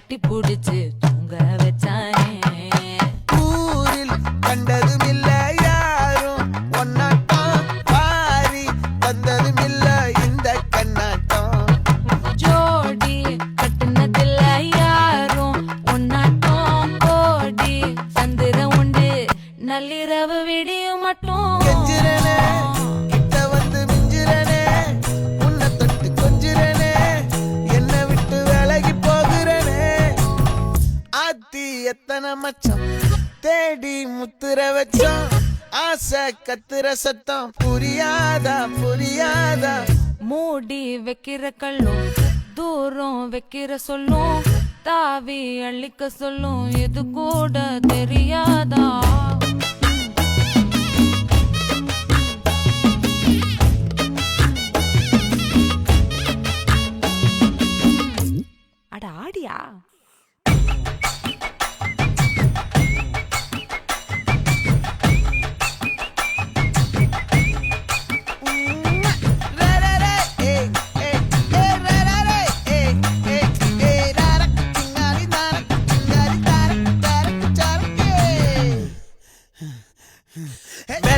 கட்டி புடிச்சு தூங்க வச்சானே. ஊரில் கண்டதும் இல்ல யாரும் ஒன்னாட்டம், பாரி வந்ததும் இல்ல இந்த கண்ணாட்டம். ஜோடி கட்டுனதில்ல யாரும் ஒன்னாட்டம், கோடி சந்திரம் உண்டு நள்ளிரவு விடியும் மட்டும். கெஞ்சிரனே கிட்ட வந்து மிஞ்சிரனே, உன்னை தொட்டு கொஞ்சிரனே, என்னை விட்டு விலகி போகிறனே. ஆத்தி எத்தனை மச்சம் தேடி முத்துற வச்சோம், ஆசை கத்துற சத்தம் புரியாதா புரியாதா. மூடி வைக்கிற கல்லும் தூரம் வைக்கிற சொல்லும், தாவி அள்ளிக்க சொல்லும் இது கூட தெரியாதா. அட ஆடியா.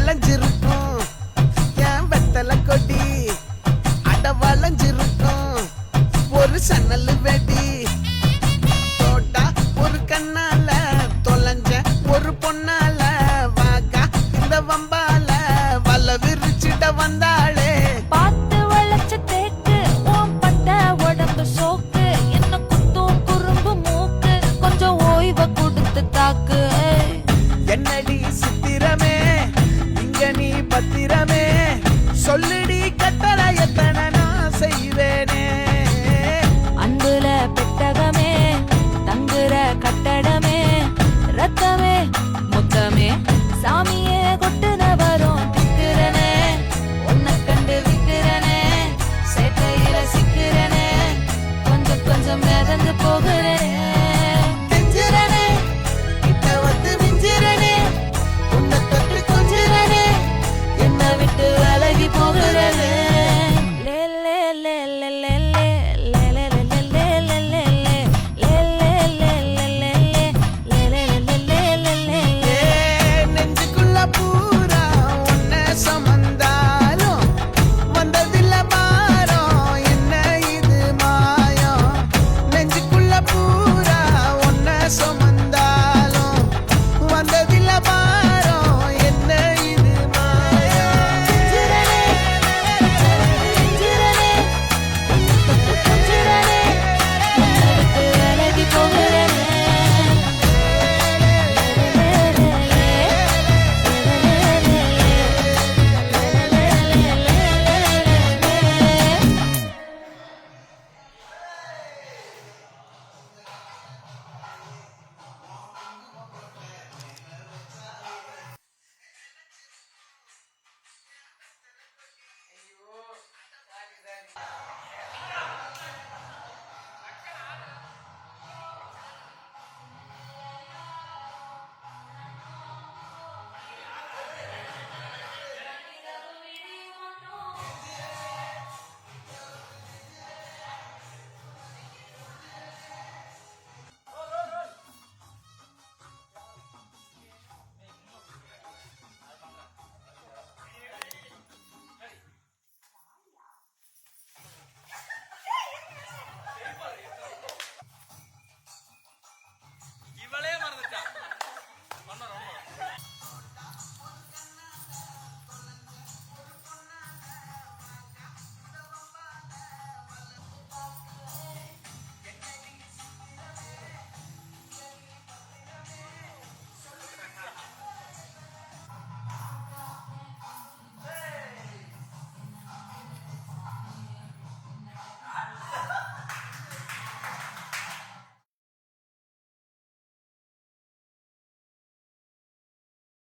விளைஞ்சிருக்கும் என் வெத்தலை கொடி, அட வளைஞ்சிருக்கும் ஒரு சன்னல் வெடி.